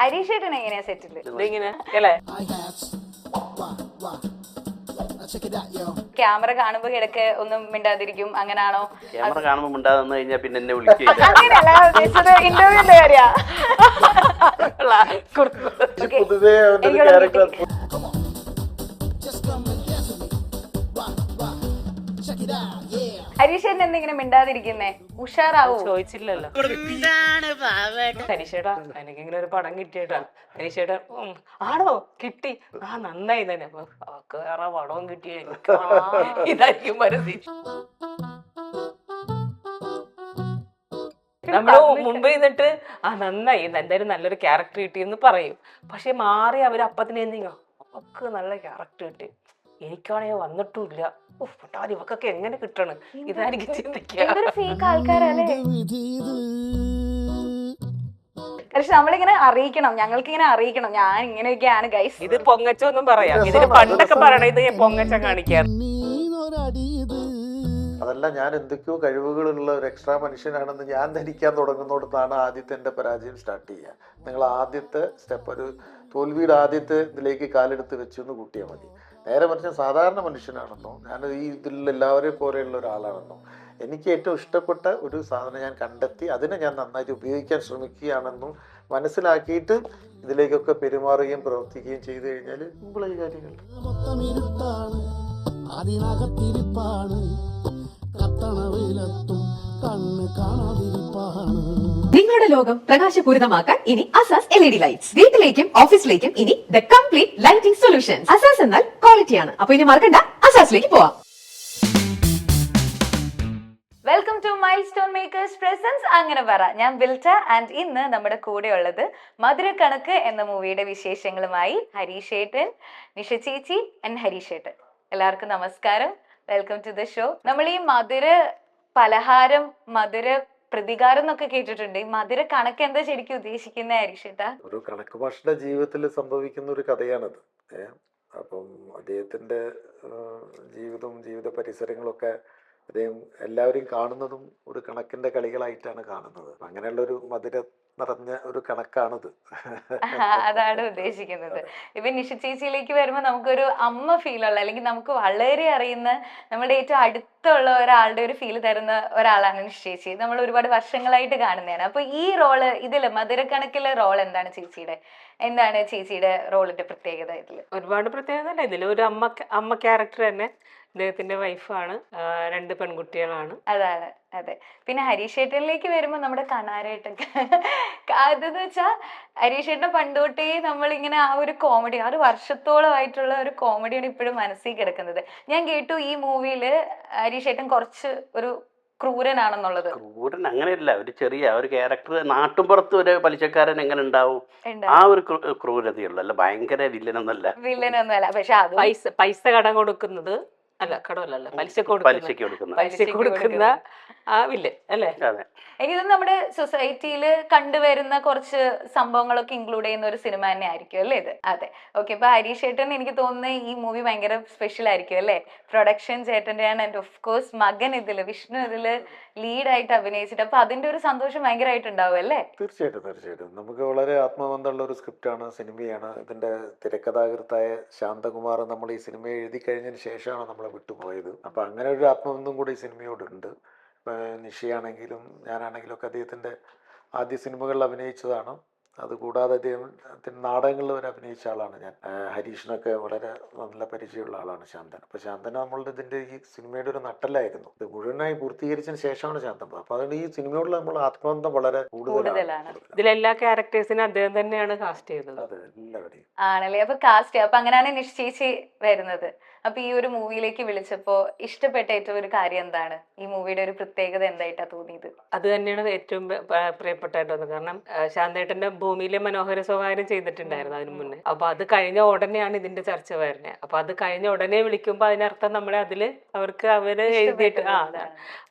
ഹരീഷ് ഏട്ടൻ എങ്ങനെയാ സെറ്റില്? ഇതിങ്ങനെ അല്ലേ ക്യാമറ കാണുമ്പോ കിടക്ക് ഒന്നും മിണ്ടാതിരിക്കും, അങ്ങനാണോ? ക്യാമറ കാണുമ്പോ മിണ്ടാതെന്ന് കഴിഞ്ഞാൽ പിന്നെ എന്നെ വിളിക്കുക. അങ്ങനെയല്ല ഉദ്ദേശിച്ചത്, ഇന്റർവ്യൂന്റെ കാര്യ. പൊതുവേ അവന്റെ ഒരു ക്യാരക്ടർ ഹരീഷ് ഏട്ടൻ എന്തെങ്കിലും മിണ്ടാതിരിക്കുന്നേ? ഉഷാറാവൂ. ചോദിച്ചില്ലല്ലോ. ഹരീഷേട്ടാ എനിക്കിങ്ങനെ ഒരു പടം കിട്ടിയേട്ടാ. ഹരീഷേട്ടാ ആണോ കിട്ടി? ആ നന്നായി തന്നെ. അപ്പൊ അവക്ക് വേറെ പടവും കിട്ടിയ ഇതായിരിക്കും മനസ്സിൽ. നമ്മള് മുമ്പ് നിന്നിട്ട് ആ നന്നായി എന്തായാലും നല്ലൊരു ക്യാരക്ടർ കിട്ടിയെന്ന് പറയും. പക്ഷെ മാറി അവര് അപ്പത്തിന് എന്തെങ്കിലും അവക്ക് നല്ല ക്യാരക്ടർ കിട്ടി, എനിക്കാണെങ്കിൽ വന്നിട്ടുമില്ല. ഇവക്കൊക്കെ എങ്ങനെ കിട്ടണം ഇതായിരിക്കും ചിന്തിക്കുക. പക്ഷെ നമ്മളിങ്ങനെ അറിയിക്കണം, ഞങ്ങൾക്ക് ഇങ്ങനെ അറിയിക്കണം, ഞാൻ ഇങ്ങനെയൊക്കെയാണ് ഗൈസ്. ഇത് പൊങ്ങച്ചൊന്നും പറയാം. ഇതിന് പണ്ടൊക്കെ പറയണ ഇത് പൊങ്ങച്ച കാണിക്കാൻ. അതല്ല, ഞാൻ എന്തൊക്കെയോ കഴിവുകളുള്ള ഒരു എക്സ്ട്രാ മനുഷ്യനാണെന്ന് ഞാൻ ധരിക്കാൻ തുടങ്ങുന്നിടത്താണ് ആദ്യത്തെ എൻ്റെ പരാജയം സ്റ്റാർട്ട് ചെയ്യുക. നിങ്ങൾ ആദ്യത്തെ സ്റ്റെപ്പ്, ഒരു തോൽവിയുടെ ആദ്യത്തെ ഇതിലേക്ക് കാലെടുത്ത് വെച്ചു എന്ന് കൂട്ടിയാൽ മതി. നേരെ മറിച്ച് സാധാരണ മനുഷ്യനാണെന്നോ, ഞാൻ ഈ ഇതിലുള്ള എല്ലാവരെയും പോലെയുള്ള ഒരാളാണെന്നോ, എനിക്ക് ഏറ്റവും ഇഷ്ടപ്പെട്ട ഒരു സാധനം ഞാൻ കണ്ടെത്തി അതിനെ ഞാൻ നന്നായിട്ട് ഉപയോഗിക്കാൻ ശ്രമിക്കുകയാണെന്നും മനസ്സിലാക്കിയിട്ട് ഇതിലേക്കൊക്കെ പെരുമാറുകയും പ്രവർത്തിക്കുകയും ചെയ്തു കഴിഞ്ഞാൽ സിമ്പിളായി കാര്യങ്ങൾ. നിങ്ങളുടെ ലോകം പ്രകാശപൂരിതമാക്കാൻ ഇനി അസാസ് LED ലൈറ്റ്സ്. വീട്ടിലേക്കും ഓഫീസിലേക്കും ഇനി the complete lighting solution. Asas എന്നാൽ ക്വാളിറ്റിയാണ്. അപ്പൊ ഇനി മറക്കണ്ട, അസാസിലേക്ക് പോവാം. Welcome to milestone makers presents അങ്ങനെ പറ. ഞാൻ ബിൽറ്റ ആൻഡ് ഇന്ന് നമ്മുടെ കൂടെ ഉള്ളത് മധുരക്കണക്ക് എന്ന മൂവിയുടെ വിശേഷങ്ങളുമായി ഹരീഷ് ഏട്ടൻ, നിഷ ചേച്ചി ആൻഡ് ഹരീഷ് ഏട്ടൻ. എല്ലാവർക്കും നമസ്കാരം, വെൽക്കം ടു ദ ഷോ. നമ്മൾ ഈ മധുര പലഹാരം, മധുര പ്രതികാരം എന്നൊക്കെ കേട്ടിട്ടുണ്ട്. ഈ മധുര കണക്ക് എന്താ ശരിക്കും ഉദ്ദേശിക്കുന്നത് ഹരീഷ് ഏട്ടാ? ഒരു കണക്ക് ഭാഷയുടെ ജീവിതത്തിൽ സംഭവിക്കുന്ന ഒരു കഥയാണത്. അപ്പം അദ്ദേഹത്തിൻ്റെ ജീവിതവും ജീവിത പരിസരങ്ങളൊക്കെ അദ്ദേഹം എല്ലാവരെയും കാണുന്നതും ഒരു കണക്കിന്റെ കളികളായിട്ടാണ് കാണുന്നത്. അങ്ങനെയുള്ളൊരു മധുര നിറഞ്ഞ ഒരു കണക്കാണത്. അതാണ് ഉദ്ദേശിക്കുന്നത്. ഇപ്പൊ നിഷ ചേച്ചിയിലേക്ക് വരുമ്പോൾ നമുക്കൊരു അമ്മ ഫീലുള്ള, അല്ലെങ്കിൽ നമുക്ക് വളരെ അറിയുന്ന, നമ്മുടെ ഏറ്റവും അടുത്തുള്ള ഒരാളുടെ ഒരു ഫീൽ തരുന്ന ഒരാളാണ് നിഷ ചേച്ചി. നമ്മൾ ഒരുപാട് വർഷങ്ങളായിട്ട് കാണുന്നതാണ്. അപ്പൊ ഈ റോള് ഇതില് മധുരക്കണക്കിലെ റോൾ എന്താണ് ചേച്ചിയുടെ? എന്താണ് ചേച്ചിയുടെ റോളിന്റെ പ്രത്യേകത ഇതില്? ഒരുപാട് പ്രത്യേകത അല്ല ഇതില്. ഒരു അമ്മ ക്യാരക്ടർ തന്നെ. അദ്ദേഹത്തിന്റെ വൈഫാണ്, 2 പെൺകുട്ടികളാണ്. അതാണ്, അതെ. പിന്നെ ഹരീഷ് ഏട്ടനിലേക്ക് വരുമ്പോ നമ്മുടെ കണാരേട്ടൊക്കെ അതെന്ന് വെച്ചാ ഹരീഷ് ഏട്ടൻ പണ്ടോട്ടേ നമ്മളിങ്ങനെ ആ ഒരു കോമഡി, ആ ഒരു വർഷത്തോളമായിട്ടുള്ള ഒരു കോമഡിയാണ് ഇപ്പോഴും മനസ്സിൽ കിടക്കുന്നത്. ഞാൻ കേട്ടു ഈ മൂവിയില് ഹരീഷ് ഏട്ടൻ കുറച്ച് ഒരു ക്രൂരനാണെന്നുള്ളത്. ക്രൂരൻ അങ്ങനെയല്ല, ഒരു ചെറിയ ഒരു ക്യാരക്ടർ. നാട്ടുമ്പുറത്ത് ഒരു പലിശക്കാരൻ എങ്ങനെ ഉണ്ടാവും, ആ ഒരു ക്രൂരതയുള്ളൂ, അല്ല ഭയങ്കര വില്ലനൊന്നല്ല. വില്ലനൊന്നുമല്ല. പക്ഷെ അത് പൈസ കടം കൊടുക്കുന്നത് അല്ല, കടമല്ല, പലിശക്ക് കൊടുക്കുന്ന ആ വില്ലൻ അല്ലേ? അതെ. എനിക്ക് നമ്മുടെ സൊസൈറ്റിയിൽ കണ്ടുവരുന്ന കുറച്ച് സംഭവങ്ങളൊക്കെ ഇൻക്ലൂഡ് ചെയ്യുന്ന ഒരു സിനിമ തന്നെ ആയിരിക്കും അല്ലേ ഇത്? അതെ, ഓക്കെ. ഇപ്പൊ ഹരീഷ് ചേട്ടൻ എനിക്ക് തോന്നുന്നത് ഈ മൂവി ഭയങ്കര സ്പെഷ്യൽ ആയിരിക്കും അല്ലേ? പ്രൊഡക്ഷൻ ചേട്ടൻ്റെയാണ്, ആൻഡ് ഓഫ് കോഴ്സ് മകൻ ഇതില്, വിഷ്ണു ഇതില് ലീഡായിട്ട് അഭിനയിച്ചിട്ട്. അപ്പൊ അതിന്റെ ഒരു സന്തോഷം ഭയങ്കരമായിട്ടുണ്ടാവും അല്ലേ? തീർച്ചയായിട്ടും. നമുക്ക് വളരെ ആത്മബന്ധമുള്ള ഒരു സ്ക്രിപ്റ്റാണ്, സിനിമയാണ്. ഇതിന്റെ തിരക്കഥാകൃത്തായ ശാന്തകുമാർ നമ്മൾ ഈ സിനിമ എഴുതി കഴിഞ്ഞതിന് ശേഷമാണ് നമ്മളെ വിട്ടുപോയത്. അപ്പൊ അങ്ങനെ ഒരു ആത്മബന്ധം കൂടി ഈ സിനിമയോടുണ്ട്. നിഷയാണെങ്കിലും ഞാനാണെങ്കിലും ഒക്കെ അദ്ദേഹത്തിൻ്റെ ആദ്യ സിനിമകളിൽ അഭിനയിച്ചതാണ്. അതുകൂടാതെ അദ്ദേഹത്തിന് നാടകങ്ങളിൽ വരെ അഭിനയിച്ച ആളാണ് ഞാൻ. ഹരീഷിനൊക്കെ വളരെ നല്ല പരിചയമുള്ള ആളാണ് ശാന്തൻ. അപ്പോൾ ശാന്തൻ നമ്മളുടെ ഇതിൻ്റെ ഈ സിനിമയുടെ ഒരു നട്ടലായിരുന്നു. ഇത് മുഴുവനായി പൂർത്തീകരിച്ചതിന് ശേഷമാണ് ശാന്തൻ. അപ്പോൾ അതുകൊണ്ട് ഈ സിനിമയോടുള്ള നമ്മൾ ആത്മബന്ധം വളരെ കൂടുതലാണ്. ഇതിലെല്ലാ ക്യാരക്ടേഴ്സിനും അദ്ദേഹം തന്നെയാണ് കാസ്റ്റ് ചെയ്തത്. അതെ, എല്ലാവരെയും ആണല്ലേ? അപ്പൊ കാസ്റ്റ്, അപ്പൊ അങ്ങനെയാണ് നിശ്ചയിച്ച് വരുന്നത്. അപ്പൊ ഈ ഒരു മൂവിയിലേക്ക് വിളിച്ചപ്പോ ഇഷ്ടപ്പെട്ട ഏറ്റവും ഒരു കാര്യം എന്താണ്? ഈ മൂവിയുടെ ഒരു പ്രത്യേകത എന്തായിട്ടാ തോന്നിയത്? അത് തന്നെയാണ് ഏറ്റവും പ്രിയപ്പെട്ടായിട്ട് വന്നത്. കാരണം ശാന്തേട്ടന്റെ ഭൂമിയിലെ മനോഹര സ്വകാര്യം ചെയ്തിട്ടുണ്ടായിരുന്നു അതിന് മുന്നേ. അപ്പൊ അത് കഴിഞ്ഞ ഉടനെയാണ് ഇതിന്റെ ചർച്ച വരുന്നത്. അപ്പൊ അത് കഴിഞ്ഞ ഉടനെ വിളിക്കുമ്പോ അതിനർത്ഥം നമ്മളെ അതില് അവര് എഴുതിയിട്ട്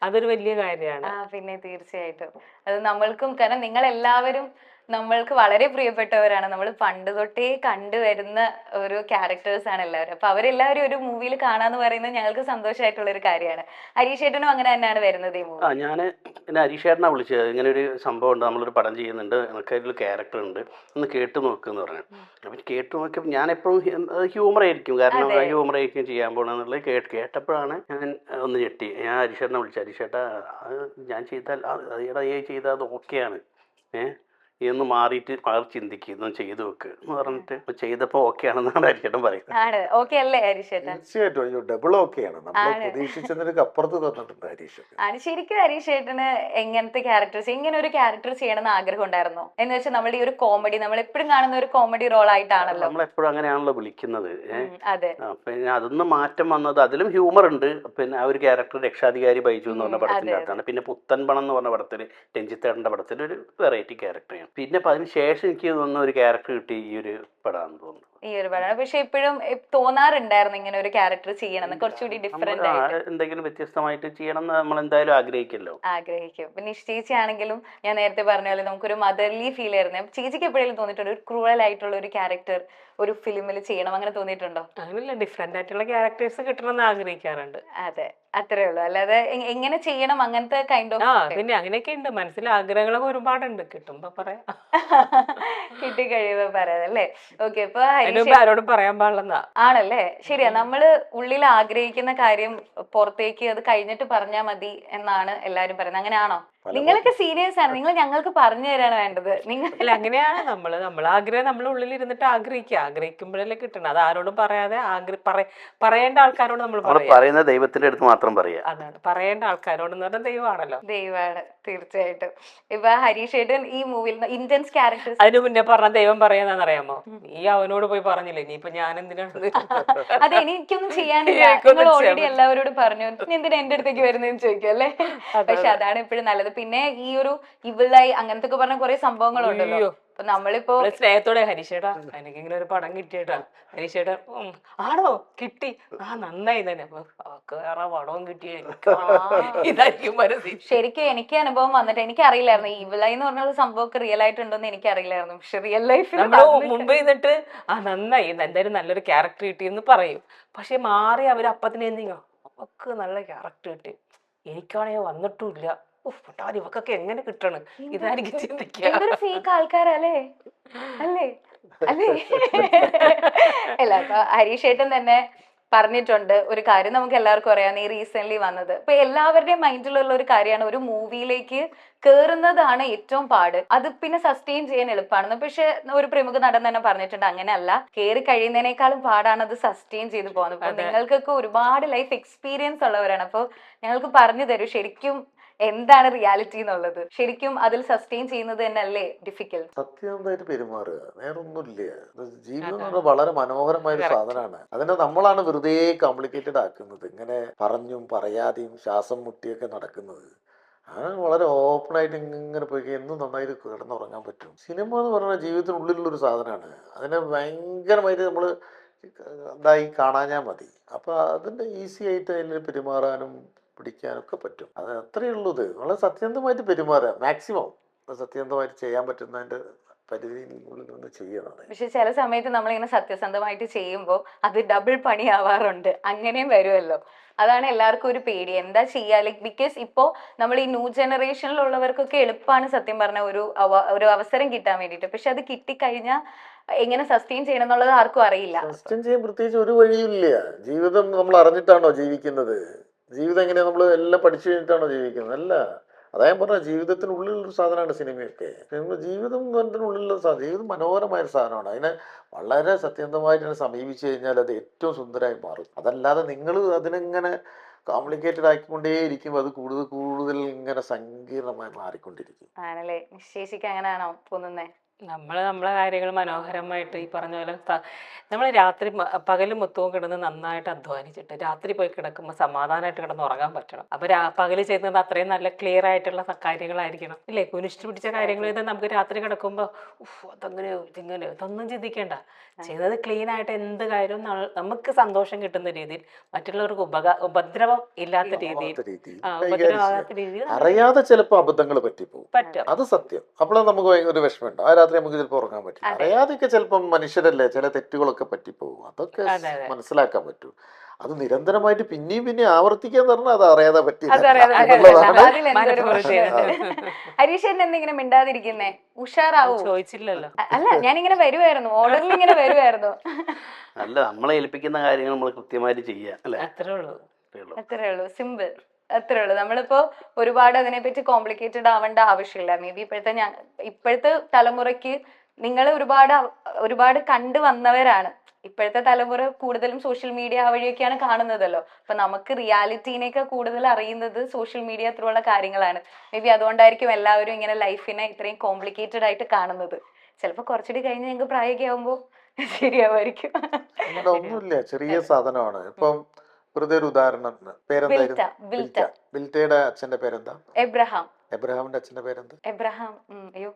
അതൊരു വലിയ കാര്യമാണ്. പിന്നെ തീർച്ചയായിട്ടും അത് നമ്മൾക്കും, കാരണം നിങ്ങൾ എല്ലാവരും നമ്മൾക്ക് വളരെ പ്രിയപ്പെട്ടവരാണ്. നമ്മൾ പണ്ട് തൊട്ടേ കണ്ടുവരുന്ന ഒരു ക്യാരക്ടേഴ്സ് ആണ് എല്ലാവരും. അപ്പൊ അവരെല്ലാവരും ഒരു മൂവിയിൽ കാണാന്ന് പറയുന്നത് ഞങ്ങൾക്ക് സന്തോഷമായിട്ടുള്ള ഒരു കാര്യമാണ്. ഹരീഷ് ചേട്ടനും അങ്ങനെ തന്നെയാണ് വരുന്നത് ഈ മൂവി. ഞാൻ പിന്നെ ഹരീഷേട്ടനെ വിളിച്ചത്, ഇങ്ങനെ ഒരു സംഭവം ഉണ്ട്, നമ്മളൊരു പടം ചെയ്യുന്നുണ്ട്, നമുക്ക് അതിലൊരു ക്യാരക്ടർ ഉണ്ട്, ഒന്ന് കേട്ട് നോക്കുമെന്ന് പറഞ്ഞു. അപ്പം കേട്ട് നോക്കിയപ്പോൾ ഞാൻ എപ്പോഴും ഹ്യൂമർ ആയിരിക്കും, കാരണം ഹ്യൂമർ ആയിരിക്കും ചെയ്യാൻ പോകണമെന്നുള്ളത് കേട്ടപ്പോഴാണ് ഞാൻ ഒന്ന് ഞെട്ടി. ഞാൻ ഹരീഷേട്ടനെ വിളിച്ചു, ഹരീഷേട്ടാ അത് ഞാൻ ചെയ്താൽ അതേടാ ചെയ്താൽ അത് ഓക്കെയാണ് എന്ന് മാറി ചിന്തിക്കുക, ഇതൊന്നും ചെയ്തു വെക്ക് എന്ന് പറഞ്ഞിട്ട് ചെയ്തപ്പോൾ ഓക്കെ ആണെന്നാണ് ഹരീഷേട്ടൻ പറയുന്നത്. ഓക്കെ അല്ലേ ഹരീഷ് ചേട്ടൻ? തീർച്ചയായിട്ടും. അയ്യോ, ഡബിൾ ഓക്കെയാണ്. നമ്മൾ പ്രതീക്ഷിച്ചതിനൊക്കെ അപ്പുറത്ത് തന്നിട്ടുണ്ട് ഹരീഷ്. ശരിക്കും ഹരീഷ് ചേട്ടന് എങ്ങനത്തെ ക്യാരക്ടേഴ്സ്, ഇങ്ങനെ ഒരു ക്യാരക്ടർ ചെയ്യണമെന്ന് ആഗ്രഹം ഉണ്ടായിരുന്നോ? എന്ന് വെച്ചാൽ നമ്മുടെ ഈ ഒരു കോമഡി, നമ്മൾ എപ്പോഴും കാണുന്ന ഒരു കോമഡി റോൾ ആയിട്ടാണല്ലോ, നമ്മളെപ്പോഴും അങ്ങനെയാണല്ലോ വിളിക്കുന്നത്. അതെ. പിന്നെ അതൊന്നും മാറ്റം വന്നത്, അതിലും ഹ്യൂമർ ഉണ്ട്. പിന്നെ ആ ഒരു ക്യാരക്ടർ രക്ഷാധികാരി ബൈജു എന്ന് പറഞ്ഞ പടത്തിൻ്റെ അകത്താണ്. പിന്നെ പുത്തൻ പണം എന്ന് പറഞ്ഞ പടത്തിൽ, രഞ്ജിത്തേട്ടൻ്റെ പടത്തിൽ ഒരു വെറൈറ്റി ക്യാരക്ടർ. പിന്നെ അതിന് ശേഷം എനിക്ക് തോന്നുന്ന ഒരു ക്യാരക്ടർ കിട്ടി ഈ ഒരു പടമാണെന്ന് തോന്നുന്നു. ഈ ഒരു പടമാണ്. പക്ഷെ എപ്പോഴും തോന്നാറുണ്ടായിരുന്നു ഇങ്ങനെ ഒരു ക്യാരക്ടർ ചെയ്യണം, കുറച്ചുകൂടി ഡിഫറെന്റ് ആയിട്ട് എന്തെങ്കിലും വ്യത്യസ്തമായിട്ട് ചെയ്യണം എന്ന് നമ്മൾ എന്തായാലും ആഗ്രഹിക്കും. പിന്നെ ചേച്ചി ആണെങ്കിലും ഞാൻ നേരത്തെ പറഞ്ഞ പോലെ നമുക്കൊരു മദർലി ഫീൽ ആയിരുന്നു. ചേച്ചിക്ക് എപ്പോഴെങ്കിലും തോന്നിയിട്ടുണ്ടോ ഒരു ക്രൂവൽ ആയിട്ടുള്ള ഒരു ക്യാരക്ടർ ഒരു ഫിലിമിൽ ചെയ്യണം, അങ്ങനെ തോന്നിയിട്ടുണ്ടോ? അങ്ങനെയല്ല, ഡിഫറെന്റ് ആയിട്ടുള്ള ക്യാരക്ടേഴ്സ് കിട്ടണമെന്ന് ആഗ്രഹിക്കാറുണ്ട്. അതെ, അത്രേ ഉള്ളൂ. അല്ലാതെ എങ്ങനെ ചെയ്യണം അങ്ങനത്തെ കൈൻഡ് ഓഫ്. പിന്നെ അങ്ങനെയൊക്കെ ഉണ്ട്, മനസ്സിൽ ആഗ്രഹങ്ങളൊക്കെ ഒരുപാടുണ്ട്, കിട്ടുമ്പോ പറയാം. കിട്ടി കഴിയുമ്പോ പറയാതല്ലേ. ഓക്കെ. ഇപ്പൊ ആരോടും പറയാൻ പാടില്ലെന്നാ. ആണല്ലേ? ശരിയാ. നമ്മള് ഉള്ളിൽ ആഗ്രഹിക്കുന്ന കാര്യം പുറത്തേക്ക് അത് കഴിഞ്ഞിട്ട് പറഞ്ഞാൽ മതി എന്നാണ് എല്ലാരും പറയുന്നത്. അങ്ങനെയാണോ? നിങ്ങളൊക്കെ സീരിയസ് ആണ്, നിങ്ങൾ ഞങ്ങൾക്ക് പറഞ്ഞു തരാണ് വേണ്ടത്. നിങ്ങൾ അങ്ങനെയാണ് നമ്മൾ ആഗ്രഹം നമ്മൾ ഉള്ളിൽ ഇരുന്നിട്ട് ആഗ്രഹിക്കുമ്പോഴല്ലേ കിട്ടണം. അത് ആരോടും പറയാതെ പറയേണ്ട ആൾക്കാരോട് നമ്മൾ പറയുന്ന ദൈവത്തിന്റെ അടുത്ത് മാത്രം പറയാ. അതാണ് പറയേണ്ട ആൾക്കാരോട് എന്ന് പറഞ്ഞാൽ ദൈവമാണല്ലോ. ദൈവമാണ്, തീർച്ചയായിട്ടും. ഇപ്പൊ ഹരീഷ് ഏട്ടൻ ഈ മൂവിയിൽ ഇന്റൻസ് ക്യാരക്ടേഴ്സ്. അതിന് മുന്നേ പറഞ്ഞ ദൈവം പറയാന്നറിയാമോ? നീ അവനോട് പോയി പറഞ്ഞില്ലേ, ഇനിയിപ്പൊ ഞാൻ എന്തിനാണ്? അതെ, എനിക്കൊന്നും ചെയ്യാനില്ല, നിങ്ങൾ ഓൾറെഡി എല്ലാവരോടും പറഞ്ഞു, എന്തിനാ എന്റെ അടുത്തേക്ക് വരുന്നതെന്ന് ചോദിക്കും അല്ലേ? പക്ഷെ അതാണ് എപ്പോഴും നല്ലത്. പിന്നെ ഈ ഒരു ഇവിളായി അങ്ങനത്തെ ഒക്കെ പറഞ്ഞ കുറെ സംഭവങ്ങളുണ്ടല്ലോ. അപ്പൊ നമ്മളിപ്പോ സ്നേഹത്തോടെ ഹരീഷേട്ടാ എനിക്ക് ഇങ്ങനെ ഒരു പടം കിട്ടിയേട്ടാ, ഹരീഷേട്ടാ ആണോ കിട്ടി, നന്നായി തന്നെ, വേറെ പടവും കിട്ടിയ ഇതായിരിക്കും മനസ്സിൽ. ശരിക്കും എനിക്ക് അനുഭവം വന്നിട്ട് എനിക്ക് അറിയില്ലായിരുന്നു ഈ ഇവിളായി എന്ന് പറഞ്ഞ സംഭവമൊക്കെ റിയൽ ആയിട്ടുണ്ടോന്ന് എനിക്ക് അറിയില്ലായിരുന്നു. പക്ഷെ റിയൽ ലൈഫിൽ മുമ്പ് നിന്നിട്ട് നന്നായി, എന്തായാലും നല്ലൊരു ക്യാരക്ടർ കിട്ടിയെന്ന് പറയും. പക്ഷെ മാറി അവർ അപ്പത്തിന് എന്തെങ്കിലും അവക്ക് നല്ല ക്യാരക്ടർ കിട്ടി, എനിക്കാണെങ്കിൽ വന്നിട്ടുമില്ല, ഇവക്കൊക്കെ എങ്ങനെ കിട്ടണം, ഇതായിരിക്കും ചിന്തിക്കുക. ഫേക്ക് ആൾക്കാരല്ലേ അല്ലേ അല്ലേ? അല്ല, അപ്പൊ ഹരീഷ് ഏട്ടൻ തന്നെ പറഞ്ഞിട്ടുണ്ട് ഒരു കാര്യം, നമുക്ക് എല്ലാവർക്കും അറിയാം, ഈ റീസെന്റ് വന്നത്. ഇപ്പൊ എല്ലാവരുടെയും മൈൻഡിലുള്ള ഒരു കാര്യമാണ്, ഒരു മൂവിയിലേക്ക് കേറുന്നതാണ് ഏറ്റവും പാട്, അത് പിന്നെ സസ്റ്റെയിൻ ചെയ്യാൻ എളുപ്പമാണെന്ന്. പക്ഷെ ഒരു പ്രമുഖ നടൻ തന്നെ പറഞ്ഞിട്ടുണ്ട് അങ്ങനെയല്ല, കയറി കഴിയുന്നതിനേക്കാളും പാടാണ് അത് സസ്റ്റെയിൻ ചെയ്ത് പോകുന്നത്. അപ്പൊ നിങ്ങൾക്കൊക്കെ ഒരുപാട് ലൈഫ് എക്സ്പീരിയൻസ് ഉള്ളവരാണ്. അപ്പൊ ഞങ്ങൾക്ക് പറഞ്ഞു തരൂ ശരിക്കും എന്താണ് റിയാലിറ്റി എന്നുള്ളത്, ശരിക്കും അതിൽ സസ്റ്റെയിൻ ചെയ്യുന്നത് തന്നെ അല്ലേ ഡിഫിക്കൽട്ട്? സത്യസന്ധമായിട്ട് പെരുമാറുക, വേറൊന്നുമില്ല. ജീവിതം എന്ന് പറഞ്ഞാൽ വളരെ മനോഹരമായ ഒരു സാധനമാണ്. അതിനെ നമ്മളാണ് വെറുതെ കോംപ്ലിക്കേറ്റഡ് ആക്കുന്നത്, ഇങ്ങനെ പറഞ്ഞും പറയാതെയും ശ്വാസം മുട്ടിയൊക്കെ നടക്കുന്നത്. വളരെ ഓപ്പണായിട്ട് ഇങ്ങനെ പോയി എന്നും നന്നായിട്ട് കിടന്നുറങ്ങാൻ പറ്റും. സിനിമ എന്ന് പറഞ്ഞാൽ ജീവിതത്തിനുള്ളിലുള്ളൊരു സാധനമാണ്. അതിനെ ഭയങ്കരമായിട്ട് നമ്മൾ ഇതായി കാണാഞ്ഞാൽ മതി. അപ്പോൾ അതിൻ്റെ ഈസി ആയിട്ട് അതിൽ പെരുമാറാനും പിടിക്കാനൊക്കെ പറ്റും. അത് അത്രയേ ഉള്ളത്. വളരെ സത്യസന്ധമായിട്ട് പെരുമാറുക, മാക്സിമം സത്യസന്ധമായിട്ട് ചെയ്യാൻ പറ്റുന്നതിൻ്റെ പരിധിയിനുള്ളിൽ നിന്ന് ചെയ്യണം. പക്ഷെ ചില സമയത്ത് നമ്മളിങ്ങനെ സത്യസന്ധമായിട്ട് ചെയ്യുമ്പോൾ അത് ഡബിൾ പണിയാവാറുണ്ട്, അങ്ങനെയും വരുമല്ലോ. അതാണ് എല്ലാവർക്കും ഒരു പേടി, എന്താ ചെയ്യാ. ലൈക്ക് ബിക്കോസ് ഇപ്പോ നമ്മൾ ഈ ന്യൂ ജനറേഷനിലുള്ളവർക്കൊക്കെ എളുപ്പമാണ് സത്യം പറഞ്ഞ ഒരു അവസരം കിട്ടാൻ വേണ്ടിയിട്ട്. പക്ഷെ അത് കിട്ടിക്കഴിഞ്ഞാൽ എങ്ങനെ സസ്റ്റെയിൻ ചെയ്യണം എന്നുള്ളത് ആർക്കും അറിയില്ല. സസ്റ്റെയിൻ ചെയ്യാൻ പ്രത്യേകിച്ച് ഒരു വഴിയില്ല. ജീവിതം നമ്മൾ അറിഞ്ഞിട്ടാണോ ജീവിക്കുന്നത്? ജീവിതം എങ്ങനെയാ നമ്മൾ എല്ലാം പഠിച്ചു കഴിഞ്ഞിട്ടാണോ ജീവിക്കുന്നത്? അല്ല. അതാ ഞാൻ പറഞ്ഞ ജീവിതത്തിനുള്ളിലൊരു സാധനമാണ് സിനിമയൊക്കെ. ജീവിതം ഉള്ളിലുള്ള സാധനം, ജീവിതം മനോഹരമായൊരു സാധനമാണ്. അതിനെ വളരെ സത്യസന്ധമായിട്ട് സമീപിച്ചു കഴിഞ്ഞാൽ അത് ഏറ്റവും സുന്ദരമായി മാറും. അതല്ലാതെ നിങ്ങൾ അതിനെങ്ങനെ കോംപ്ലിക്കേറ്റഡ് ആക്കിക്കൊണ്ടേയിരിക്കും, അത് കൂടുതൽ കൂടുതൽ ഇങ്ങനെ സങ്കീർണമായി മാറിക്കൊണ്ടിരിക്കും. ആണല്ലേ? ശേഷിക്ക് അങ്ങനെയാണോ തോന്നുന്നേ? നമ്മളെ കാര്യങ്ങൾ മനോഹരമായിട്ട് ഈ പറഞ്ഞ പോലെ നമ്മൾ രാത്രി പകല് മൊത്തവും കിടന്ന് നന്നായിട്ട് അധ്വാനിച്ചിട്ട് രാത്രി പോയി കിടക്കുമ്പോൾ സമാധാനമായിട്ട് കിടന്ന് ഉറങ്ങാൻ പറ്റണം. അപ്പൊ പകല് ചെയ്യുന്നത് അത്രയും നല്ല ക്ലിയർ ആയിട്ടുള്ള കാര്യങ്ങളായിരിക്കണം ഇല്ലേ? കുനിഷ്ഠ പിടിച്ച കാര്യങ്ങൾ ചെയ്താൽ നമുക്ക് രാത്രി കിടക്കുമ്പോൾ അതങ്ങനെയോ ഇതിങ്ങനെയോ ഇതൊന്നും ചിന്തിക്കേണ്ട. ചെയ്തത് ക്ലീൻ ആയിട്ട് എന്ത് കാര്യവും നമുക്ക് സന്തോഷം കിട്ടുന്ന രീതിയിൽ, മറ്റുള്ളവർക്ക് ഉപദ്രവം ഇല്ലാത്ത രീതിയിൽ, ഉപദ്രവമാകാത്ത രീതിയിൽ അറിയാതെ ചിലപ്പോൾ അബദ്ധങ്ങൾ പറ്റിപ്പോകും. പറ്റും. അത് സത്യം. അപ്പോഴാണ് നമുക്ക് ഭയങ്കര വിഷമമുണ്ട്. ആ രാത്രി നമുക്ക് ചിലപ്പോൾ ഉറങ്ങാൻ പറ്റും. അറിയാതെയൊക്കെ ചിലപ്പം മനുഷ്യരല്ലേ, ചില തെറ്റുകളൊക്കെ പറ്റിപ്പോകും. അതൊക്കെ മനസ്സിലാക്കാൻ പറ്റും. അത് നിരന്തരമായിട്ട് പിന്നെയും ആവർത്തിക്കാന്ന് പറഞ്ഞാൽ അത് അറിയാതെ ഹരീഷേട്ടൻ എന്തിങ്ങനെ മിണ്ടാതിരിക്കുന്നേ? ഉഷാറാവൂ. ചോദിച്ചില്ലല്ലോ. അല്ല, ഞാനിങ്ങനെ വരുമായിരുന്നു, ഓർഡറിൽ ഇങ്ങനെ വരുമായിരുന്നു. അല്ല, നമ്മളെ ഏൽപ്പിക്കുന്ന കാര്യങ്ങൾ നമ്മൾ കൃത്യമായിട്ട് ചെയ്യുക അല്ലേ? അത്രേ ഉള്ളൂ. അത്രേ ഉള്ളൂ, സിമ്പിൾ. അത്രേ ഉള്ളൂ. നമ്മളിപ്പോ ഒരുപാട് അതിനെപ്പറ്റി കോംപ്ലിക്കേറ്റഡ് ആവേണ്ട ആവശ്യമില്ല. മേ ബി ഇപ്പോഴത്തെ തലമുറയ്ക്ക് നിങ്ങൾ ഒരുപാട് കണ്ടു വന്നവരാണ്. ഇപ്പോഴത്തെ തലമുറ കൂടുതലും സോഷ്യൽ മീഡിയ വഴിയൊക്കെയാണ് കാണുന്നതല്ലോ. അപ്പൊ നമുക്ക് റിയാലിറ്റീനേക്കാൾ കൂടുതൽ അറിയുന്നത് സോഷ്യൽ മീഡിയ ത്രൂ ഉള്ള കാര്യങ്ങളാണ്. മേ ബി അതുകൊണ്ടായിരിക്കും എല്ലാവരും ഇങ്ങനെ ലൈഫിനെ ഇത്രയും കോംപ്ലിക്കേറ്റഡ് ആയിട്ട് കാണുന്നത്. ചിലപ്പോ കുറച്ചുകൂടി കഴിഞ്ഞ് ഞങ്ങൾക്ക് പ്രായമൊക്കെ ആവുമ്പോ ശരിയാവുമായിരിക്കും. ഒന്നുമില്ല, ചെറിയ സാധനമാണ്. ഇപ്പം വെറുതെ ഒരു ഉദാഹരണം, പേരെന്തായിരുന്നു? ബിൽറ്റയുടെ അച്ഛന്റെ പേരെന്താ? എബ്രഹാം. എബ്രഹാമിന്റെ അച്ഛന്റെ പേരെന്താ? എബ്രഹാം. അയ്യോ,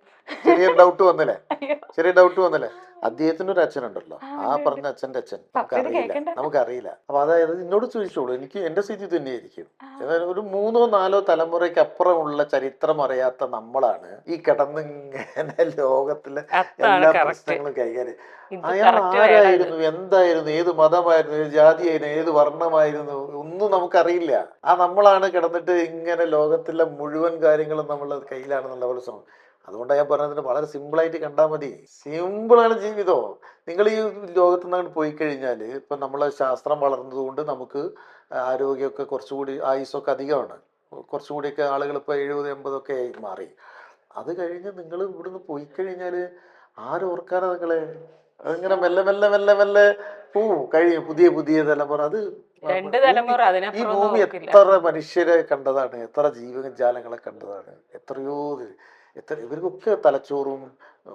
ചെറിയ ഡൗട്ട് വന്നില്ലേ? അദ്ദേഹത്തിന് ഒരു അച്ഛനുണ്ടല്ലോ, ആ പറഞ്ഞ അച്ഛന്റെ അച്ഛൻ നമുക്കറിയില്ല. അപ്പൊ അതായത് എന്നോട് ചോദിച്ചോളൂ, എനിക്ക് എന്റെ സ്ഥിതി തന്നെയായിരിക്കും. ഒരു 3 or 4 തലമുറയ്ക്ക് അപ്പുറമുള്ള ചരിത്രം അറിയാത്ത നമ്മളാണ് ഈ കിടന്നിങ്ങനെ ലോകത്തിലെ എല്ലാ പ്രശ്നങ്ങളും കൈകാര്യം. അയാൾ ആരായിരുന്നു, എന്തായിരുന്നു, ഏത് മതമായിരുന്നു, ഏത് ജാതിയായിരുന്നു, ഏത് വർണ്ണമായിരുന്നു, ഒന്നും നമുക്കറിയില്ല. നമ്മളാണ് കിടന്നിട്ട് ഇങ്ങനെ ലോകത്തിലെ മുഴുവൻ കാര്യങ്ങളും നമ്മളെ കയ്യിലാണെന്നുള്ള പോലെ ശ്രമം. അതുകൊണ്ടാണ് ഞാൻ പറഞ്ഞതിന് വളരെ സിമ്പിളായിട്ട് കണ്ടാൽ മതി. സിമ്പിളാണ് ജീവിതം. നിങ്ങൾ ഈ ലോകത്ത് നിന്ന് പോയി കഴിഞ്ഞാൽ, ഇപ്പം നമ്മളെ ശാസ്ത്രം വളർന്നത് കൊണ്ട് നമുക്ക് ആരോഗ്യമൊക്കെ കുറച്ചുകൂടി, ആയുസ്സൊക്കെ അധികമാണ്. കുറച്ചുകൂടിയൊക്കെ ആളുകൾ ഇപ്പോൾ 70-80 ഒക്കെ ആയി മാറി. അത് കഴിഞ്ഞ് നിങ്ങൾ ഇവിടുന്ന് പോയി കഴിഞ്ഞാൽ ആരോർക്കാനാ നിങ്ങളെ? അതിങ്ങനെ മെല്ലെ മെല്ലെ മെല്ലെ മെല്ലെ പോവും, കഴിയും. പുതിയ തലമുറ, അത് ഈ ഭൂമി എത്ര മനുഷ്യരെ കണ്ടതാണ്, എത്ര ജീവജാലങ്ങളെ കണ്ടതാണ്, ഇവർക്കൊക്കെ തലച്ചോറും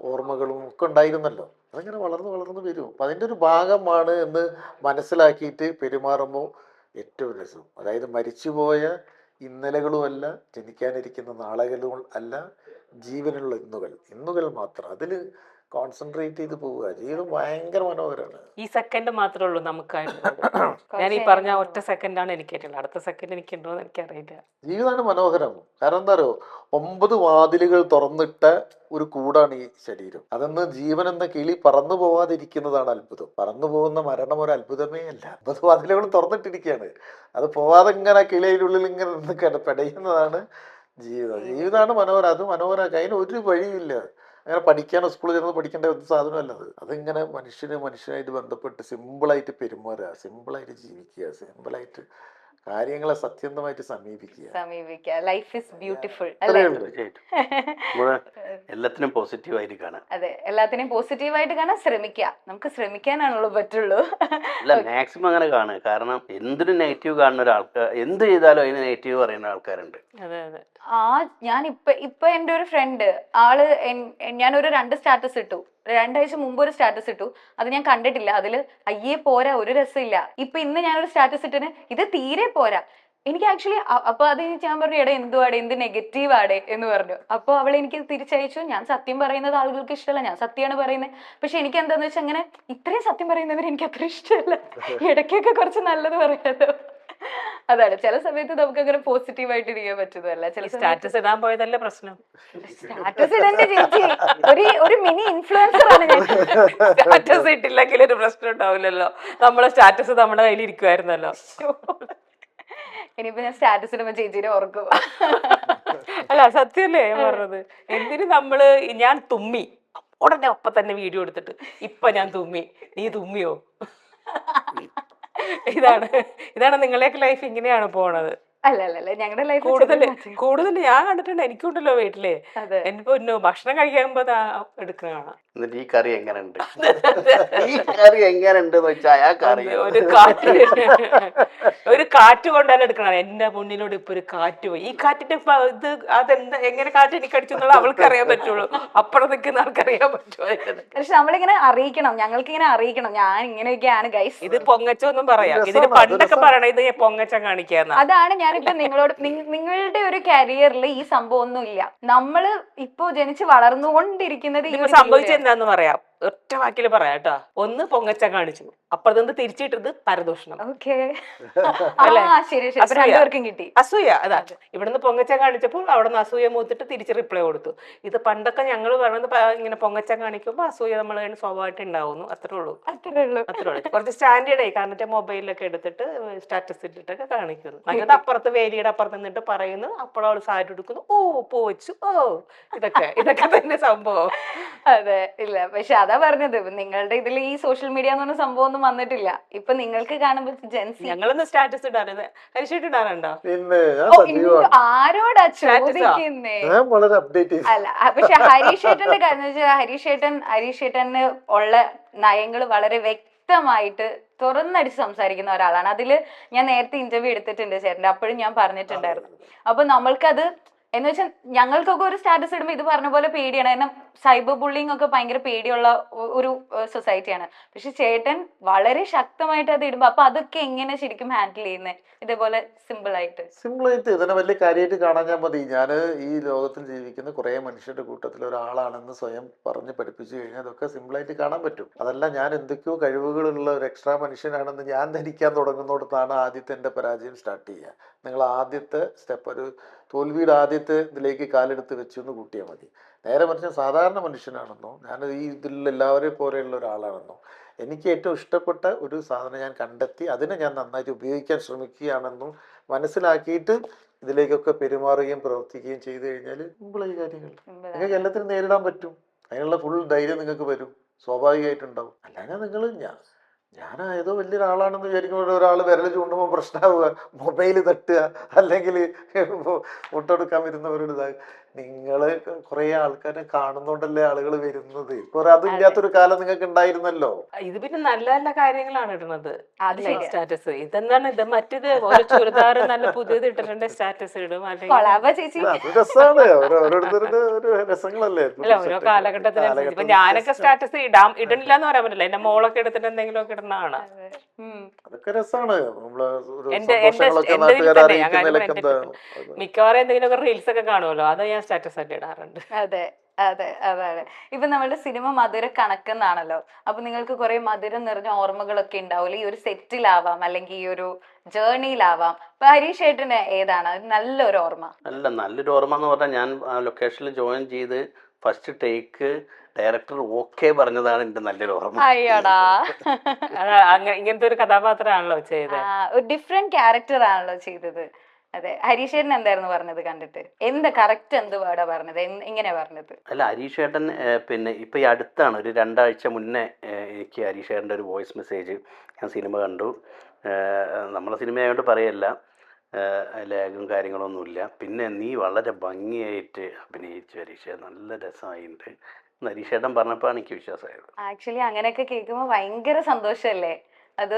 ഓർമ്മകളും ഒക്കെ ഉണ്ടായിരുന്നല്ലോ. അതിങ്ങനെ വളർന്ന് വരും. അപ്പം അതിൻ്റെ ഒരു ഭാഗമാണ് എന്ന് മനസ്സിലാക്കിയിട്ട് പെരുമാറുമ്പോൾ ഏറ്റവും രസം. അതായത് മരിച്ചുപോയ ഇന്നലകളുമല്ല, ജനിക്കാനിരിക്കുന്ന നാളുകളും അല്ല, ജീവനുള്ള ഇന്നുകൾ മാത്രം. അതിൽ കോൺസെൻട്രേറ്റ് ചെയ്ത് പോവുക. ജീവിതം ഭയങ്കര മനോഹരമാണ്. ഈ സെക്കൻഡ് മാത്രമേ ഉള്ളൂ നമുക്കായിട്ട്. ഞാൻ ഈ പറഞ്ഞ ഒറ്റ സെക്കൻഡാണ് എനിക്കായിട്ടുള്ളത്. അടുത്ത സെക്കൻഡ് എനിക്കുണ്ടോ എന്ന് എനിക്കറിയില്ല. ജീവിതമാണ് മനോഹരം. കാരണം എന്താ അറിയോ, 9 വാതിലുകൾ തുറന്നിട്ട ഒരു കൂടാണ് ഈ ശരീരം. അതൊന്ന് ജീവൻ എന്ന കിളി പറന്നു പോവാതിരിക്കുന്നതാണ് അത്ഭുതം. പറന്നു പോകുന്ന മരണം ഒരു അത്ഭുതമേ അല്ല. 9 വാതിലുകൾ തുറന്നിട്ടിരിക്കുകയാണ്. അത് പോവാതെ ഇങ്ങനെ കിളിയിലുള്ളിൽ ഇങ്ങനെ നിന്ന് പെടയുന്നതാണ് ജീവിതമാണ് മനോഹരം. അത് മനോഹരമാക്കുക അതിന് ഒരു വഴിയില്ല. അങ്ങനെ പഠിക്കാനോ സ്കൂളിൽ ചെന്ന് പഠിക്കേണ്ട ഒരു സാധനമല്ലത്. അതിങ്ങനെ മനുഷ്യനായിട്ട് ബന്ധപ്പെട്ട് സിമ്പിളായിട്ട് പെരുമാറുക, സിമ്പിളായിട്ട് ജീവിക്കുക, സിമ്പിളായിട്ട് കാര്യങ്ങളെ സത്യസന്ധമായിട്ട് സമീപിക്കുക. Life is beautiful. എല്ലാത്തിനും പോസിറ്റീവായിട്ട് കാണാം. അതെ, എല്ലാത്തിനെയും പോസിറ്റീവായിട്ട് കാണാൻ ശ്രമിക്കുക. നമുക്ക് ശ്രമിക്കാനാണല്ലോ പറ്റുള്ളൂ. അല്ല, മാക്സിമം അങ്ങനെ കാണുക. കാരണം എന്തിനും നെഗറ്റീവ് കാണുന്ന ഒരാൾക്കാർ, എന്ത് ചെയ്താലും അതിന് നെഗറ്റീവ് പറയുന്ന ആൾക്കാരുണ്ട്. ഞാൻ ഇപ്പൊ എന്റെ ഒരു ഫ്രണ്ട് ഞാനൊരു 2 സ്റ്റാറ്റസ് ഇട്ടു. 2 ആഴ്ച മുമ്പ് ഒരു സ്റ്റാറ്റസ് ഇട്ടു. അത് ഞാൻ കണ്ടിട്ടില്ല. അതില് അയ്യേ പോരാ, ഒരു രസമില്ല. ഇന്ന് ഞാനൊരു സ്റ്റാറ്റസ് ഇട്ടിന്, ഇത് തീരെ പോരാ. എനിക്ക് ആക്ച്വലി അപ്പൊ അത് ഞാൻ പറഞ്ഞു, എടാ എന്തുവാടെ, എന്ത് നെഗറ്റീവ് ആടെ എന്ന് പറഞ്ഞു. അപ്പൊ അവൾ എനിക്ക് തിരിച്ചയച്ചു, ഞാൻ സത്യം പറയുന്നത് ആളുകൾക്ക് ഇഷ്ടമല്ല, ഞാൻ സത്യമാണ് പറയുന്നത്. പക്ഷെ എനിക്ക് എന്താന്ന് വെച്ചാൽ, അങ്ങനെ ഇത്രയും സത്യം പറയുന്നവർ എനിക്ക് അത്ര ഇഷ്ടമല്ല. ഇടയ്ക്കൊക്കെ കുറച്ച് നല്ലത് പറയാലോ. അതാണ് ചില സമയത്ത് നമുക്ക് അങ്ങനെ പോസിറ്റീവായിട്ട് ഇരിക്കാൻ പറ്റുന്നതല്ല. ചില സ്റ്റാറ്റസ് ഇടാൻ പോയതല്ലേ പ്രശ്നം. സ്റ്റാറ്റസ് ഇടേണ്ട ചേച്ചി, ഒരു മിനി ഇൻഫ്ലുവൻസർ ആണ് ഞാൻ. സ്റ്റാറ്റസ് ഇട്ടില്ലെങ്കിൽ ഒരു പ്രശ്നം ഉണ്ടാവില്ലല്ലോ. നമ്മളെ സ്റ്റാറ്റസ് നമ്മുടെ കയ്യിൽ ഇരിക്കുവായിരുന്നല്ലോ. ഇനിയിപ്പോ ഞാൻ സ്റ്റാറ്റസ് ഇടുമ്പോ ചേച്ചിനെ ഓർക്കും. അല്ല, സത്യല്ലേ ഞാൻ പറഞ്ഞത്. എന്തിന് ഞാൻ തുമ്മി ഉടനെ ഒപ്പം തന്നെ വീഡിയോ എടുത്തിട്ട്, ഇപ്പൊ ഞാൻ തുമ്മി, നീ തുമ്മിയോ? ഇതാണ് നിങ്ങളെയൊക്കെ ലൈഫ് ഇങ്ങനെയാണ് പോണത്. അല്ല അല്ല അല്ല ഞങ്ങളുടെ ലൈഫ് കൂടുതൽ ഞാൻ കണ്ടിട്ടുണ്ട്. എനിക്കുണ്ടല്ലോ വീട്ടില് അതെ എനിക്ക് ഭക്ഷണം കഴിക്കുമ്പോ എടുക്കുന്ന കാണാം. എന്നിട്ട് ഈ കറി എങ്ങനെയുണ്ട്, ഈ കറി എങ്ങനെയുണ്ട് എന്ന് വെച്ചാൽ അയാൾക്ക് അറിയാം. ഒരു കാറ്റ് ഒരു കാറ്റ് കൊണ്ടാണ് എടുക്കണം. എന്റെ മുന്നിലൂടെ ഇപ്പൊ ഒരു കാറ്റ് പോയി, ഈ കാറ്റിന്റെ ഇത് അതെന്താ എങ്ങനെ കാറ്റ് എനിക്ക് അടിച്ചു എന്നുള്ള അവൾക്ക് അറിയാൻ പറ്റുള്ളൂ, അപ്പുറം നിൽക്കുന്ന ആൾക്കറിയാൻ പറ്റുമോ? പക്ഷെ നമ്മളിങ്ങനെ അറിയിക്കണം, ഞങ്ങൾക്ക് ഇങ്ങനെ അറിയിക്കണം ഞാൻ ഇങ്ങനെയൊക്കെയാണ് ഗൈസ്. ഇത് പൊങ്ങച്ചൊന്നും പറയാം. ഇതിന് പണ്ടൊക്കെ പറയണ ഇത് പൊങ്ങച്ചം കാണിക്കാന്ന. അതാണ് ഞാനിപ്പോ നിങ്ങളോട് നിങ്ങളുടെ ഒരു കരിയറിൽ ഈ സംഭവം ഒന്നും ഇല്ല. നമ്മള് ഇപ്പൊ ജനിച്ച് വളർന്നുകൊണ്ടിരിക്കുന്നത് ഈ ഒരു സംഭവിച്ചെന്താന്ന് പറയാം, ഒറ്റ വാക്കിൽ പറയാം കേട്ടോ. ഒന്ന് പൊങ്ങച്ചം കാണിച്ചു, അപ്പുറത്തുനിന്ന് തിരിച്ചിട്ടത് പരദൂഷണം. ഓക്കെ ശരി ശരി, അപ്പൊ രണ്ടുപേർക്കും കിട്ടി അസൂയ. അതാ ഇവിടുന്ന് പൊങ്ങച്ചം കാണിച്ചപ്പോൾ അവിടെ നിന്ന് അസൂയ മൂത്തിട്ട് തിരിച്ച് റിപ്ലൈ കൊടുത്തു. ഇത് പണ്ടൊക്കെ ഞങ്ങൾ പറയുന്നത് ഇങ്ങനെ പൊങ്ങച്ചം കാണിക്കുമ്പോ അസൂയ നമ്മൾ സ്വാഭാവികമായിട്ട് ഉണ്ടാവുന്നു. അത്രേ ഉള്ളൂ. കുറച്ച് സ്റ്റാൻഡേർഡ് ആയി. കാരണം മൊബൈലിലൊക്കെ എടുത്തിട്ട് സ്റ്റാറ്റസ് ഇട്ടിട്ടൊക്കെ കാണിക്കുന്നു. അത് അപ്പുറത്ത് വേലിയുടെ അപ്പുറത്ത് നിന്നിട്ട് പറയുന്നു, അപ്പോഴും അവള് സാരി എടുക്കുന്നു, ഓ പൂ വെച്ചു, ഓ ഇതൊക്കെ തന്നെ സംഭവം. അതെ ഇല്ല, പക്ഷെ അതാ പറഞ്ഞത് നിങ്ങളുടെ ഇതിൽ ഈ സോഷ്യൽ മീഡിയ എന്ന് പറഞ്ഞ സംഭവം ഒന്നും വന്നിട്ടില്ല. ഇപ്പൊ നിങ്ങൾക്ക് കാണുമ്പോ ജെൻസി ഞങ്ങളൊന്ന് സ്റ്റാറ്റസ് ഇടാറുണ്ട്. ഹരിശേട്ട് ഇടാറുണ്ടോ? പിന്നെ ആരോടാ ചോദിക്കുന്നേ? വളരെ അപ്ഡേറ്റ് അല്ല പക്ഷെ ഹരീഷേട്ടന്റെ കാര്യം വെച്ചാൽ ഹരീഷേട്ടന് ഉള്ള നയങ്ങൾ വളരെ വ്യക്തമായിട്ട് തുറന്നടിച്ച് സംസാരിക്കുന്ന ഒരാളാണ്. അതില് ഞാൻ നേരത്തെ ഇന്റർവ്യൂ എടുത്തിട്ടുണ്ട് ചേട്ടൻ്റെ, അപ്പോഴും ഞാൻ പറഞ്ഞിട്ടുണ്ടായിരുന്നു. അപ്പൊ നമ്മൾക്കത് എന്ന് വെച്ചാൽ ഞങ്ങൾക്കൊക്കെ ഒരു സ്റ്റാറ്റസ് ഇടുമ്പോൾ ഇത് പറഞ്ഞ പോലെ പേടിയാണ്. കാരണം സൈബർ ബുള്ളിങ് ഒക്കെ ഭയങ്കര പേടിയുള്ള ഒരു സൊസൈറ്റിയാണ്. പക്ഷെ ചേട്ടൻ വളരെ ശക്തമായിട്ട് അത് ഇടുമ്പോ അപ്പൊ അതൊക്കെ എങ്ങനെ ശരിക്കും ഹാൻഡിൽ ചെയ്യുന്നത്? ഇതേപോലെ സിമ്പിൾ ആയിട്ട് ഇതിനെ വലിയ കാര്യമായിട്ട് കാണാൻ മതി. ഞാൻ ഈ ലോകത്തിൽ ജീവിക്കുന്ന കുറെ മനുഷ്യരുടെ കൂട്ടത്തിൽ ഒരാളാണെന്ന് സ്വയം പറഞ്ഞ് പഠിപ്പിച്ചു കഴിഞ്ഞാൽ അതൊക്കെ സിമ്പിളായിട്ട് കാണാൻ പറ്റും. അതല്ല ഞാൻ എന്തൊക്കെയോ കഴിവുകളുള്ള ഒരു എക്സ്ട്രാ മനുഷ്യനാണെന്ന് ഞാൻ ധരിക്കാൻ തുടങ്ങുന്നിടത്താണ് ആദ്യത്തെ എൻ്റെ പരാജയം സ്റ്റാർട്ട് ചെയ്യുക. നിങ്ങൾ ആദ്യത്തെ സ്റ്റെപ്പ്, ഒരു തോൽവിയുടെ ആദ്യത്തെ ഇതിലേക്ക് കാലെടുത്ത് വെച്ചു എന്ന് കൂട്ടിയാൽ മതി. നേരെ മറിച്ച് സാധാരണ മനുഷ്യനാണെന്നോ ഞാൻ ഈ ഇതിൽ എല്ലാവരെയും പോലെയുള്ള ഒരാളാണെന്നോ എനിക്ക് ഏറ്റവും ഇഷ്ടപ്പെട്ട ഒരു സാധനം ഞാൻ കണ്ടെത്തി അതിനെ ഞാൻ നന്നായിട്ട് ഉപയോഗിക്കാൻ ശ്രമിക്കുകയാണെന്നും മനസ്സിലാക്കിയിട്ട് ഇതിലേക്കൊക്കെ പെരുമാറുകയും പ്രവർത്തിക്കുകയും ചെയ്തു കഴിഞ്ഞാൽ സിമ്പിളായി കാര്യങ്ങൾ നിങ്ങൾക്ക് എല്ലാത്തിനും നേരിടാൻ പറ്റും. അതിനുള്ള ഫുൾ ധൈര്യം നിങ്ങൾക്ക് വരും, സ്വാഭാവികമായിട്ടുണ്ടാവും. അല്ലാതെ നിങ്ങൾ ഞാൻ ഏതോ വലിയൊരാളാണെന്ന് വിചാരിക്കുമ്പോൾ ഒരാൾ വിരൽ ചൂണ്ടുമ്പോൾ പ്രശ്നമാവുക, മൊബൈൽ തട്ടുക, അല്ലെങ്കിൽ മുട്ടെടുക്കാൻ വരുന്നവരുടെ നിങ്ങൾ കുറെ ആൾക്കാരെ കാണുന്നോണ്ടല്ലേ ആളുകൾ വരുന്നത്. കുറെ അതില്ലാത്തൊരു കാലം നിങ്ങൾക്ക് ഉണ്ടായിരുന്നല്ലോ. ഇത് പിന്നെ നല്ല നല്ല കാര്യങ്ങളാണ് ഇടുന്നത് സ്റ്റാറ്റസ്. ഇതെന്താണ് ഇത് മറ്റേത് ഒരു ചുരിദാർ നല്ല പുതിയത് ഇട്ടിട്ടുണ്ട് സ്റ്റാറ്റസ് ഇടും. അത് രസമാണ്, ഓരോരുത്തരുടെ ഒരു രസങ്ങളല്ലേ. അല്ല ഓരോ കാലഘട്ടത്തിനനുസരിച്ച് ഇപ്പൊ ഞാനൊക്കെ സ്റ്റാറ്റസ് ഇടണില്ല എന്ന് പറയാൻ പറ്റില്ല. എന്റെ മോളൊക്കെ എടുത്തിട്ട് എന്തെങ്കിലും ഒക്കെ ഇടുന്നതാണ്. അതൊക്കെ രസമാണ്. മിക്കവാറും എന്തെങ്കിലും റീൽസ് ഒക്കെ കാണുമല്ലോ, അത് ഞാൻ സ്റ്റാറ്റസ് ആയിട്ട് ഇടാറുണ്ട്. അതെ അതെ അതാണ്. ഇപ്പൊ നമ്മളുടെ സിനിമ മധുര കണക്കെന്നാണല്ലോ. അപ്പൊ നിങ്ങൾക്ക് കുറെ മധുരം നിറഞ്ഞ ഓർമ്മകളൊക്കെ ഉണ്ടാവില്ല. ഈ ഒരു സെറ്റിലാവാം അല്ലെങ്കിൽ ഈ ഒരു ജേർണിയിലാവാം. അപ്പൊ ഹരീഷ് ഏട്ടന് ഏതാണ് നല്ലൊരു ഓർമ്മ? നല്ലൊരു ഓർമ്മ എന്ന് പറഞ്ഞാൽ ഞാൻ ലൊക്കേഷനിൽ ജോയിൻ ചെയ്ത് ഫസ്റ്റ് ടേക്ക് ഡയറക്ടർ ഓക്കെ പറഞ്ഞതാണ് എന്റെ നല്ലൊരു ഓർമ്മ. അയ്യോടാ, ഇങ്ങനത്തെ ഒരു കഥാപാത്രമാണല്ലോ ചെയ്തത്. ഒരു ഡിഫറെന്റ് ക്യാരക്ടർ ആണല്ലോ ചെയ്തത്. അതെ, ഹരീഷേട്ടൻ എന്തായിരുന്നു പറഞ്ഞത് കണ്ടിട്ട്? എന്ത് കറക്റ്റ് എന്ത് വേർഡാ പറഞ്ഞത്, എങ്ങനെയാ പറഞ്ഞത്? അല്ല, ഹരീഷേട്ടൻ പിന്നെ ഇപ്പൊ ഈ അടുത്താണ് ഒരു 2 ആഴ്ച മുന്നേ എനിക്ക് ഹരീഷേട്ടൻ്റെ ഒരു വോയിസ് മെസ്സേജ്, ഞാൻ സിനിമ കണ്ടു, നമ്മളെ സിനിമയായതുകൊണ്ട് പറയല്ല, ലാഗും കാര്യങ്ങളൊന്നുമില്ല, പിന്നെ നീ വളരെ ഭംഗിയായിട്ട് അഭിനയിച്ചു ഹരീഷേ, നല്ല രസമായിട്ടുണ്ട് ഹരീഷേട്ടൻ പറഞ്ഞപ്പോഴാണ് എനിക്ക് വിശ്വാസമായത്. ആക്ച്വലി അങ്ങനെയൊക്കെ കേൾക്കുമ്പോൾ ഭയങ്കര സന്തോഷമല്ലേ. അത്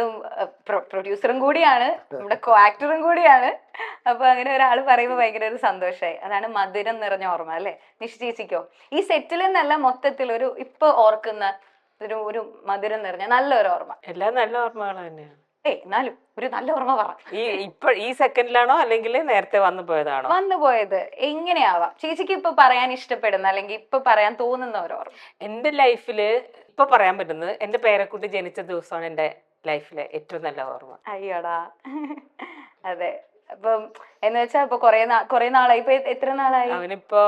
പ്രൊഡ്യൂസറും കൂടിയാണ്, നമ്മുടെ കോ ആക്ടറും കൂടിയാണ്. അപ്പൊ അങ്ങനെ ഒരാൾ പറയുമ്പോൾ ഭയങ്കര ഒരു സന്തോഷമായി. അതാണ് മധുരം നിറഞ്ഞ ഓർമ്മ അല്ലെ? നിഷ ചേച്ചിക്കോ ഈ സെറ്റിൽ നിന്നല്ല മൊത്തത്തിൽ ഒരു ഇപ്പൊ ഓർക്കുന്ന ഒരു മധുരം നിറഞ്ഞ നല്ലൊരു ഓർമ്മ? എല്ലാം നല്ല ഓർമ്മകൾ തന്നെയാണ്. എന്നാലും ഒരു നല്ല ഓർമ്മ പറ. ഈ സെക്കൻഡിലാണോ അല്ലെങ്കിൽ നേരത്തെ വന്നു പോയതാണോ? വന്നു പോയത് എങ്ങനെയാവാം ചേച്ചിക്ക് ഇപ്പൊ പറയാൻ ഇഷ്ടപ്പെടുന്ന അല്ലെങ്കിൽ ഇപ്പൊ പറയാൻ തോന്നുന്ന ഒരു ഓർമ്മ? എന്റെ ലൈഫില് ഇപ്പൊ പറയാൻ പറ്റുന്നത് എന്റെ പേരക്കുട്ടി ജനിച്ച ദിവസമാണ് എന്റെ ലൈഫിലെ ഏറ്റവും നല്ല ഓർമ്മ. അയ്യോടാ, അതെ. അപ്പം എന്ന് വെച്ചാ ഇപ്പൊ കൊറേ നാളായി. ഇപ്പൊ എത്ര നാളായി? അവനിപ്പോ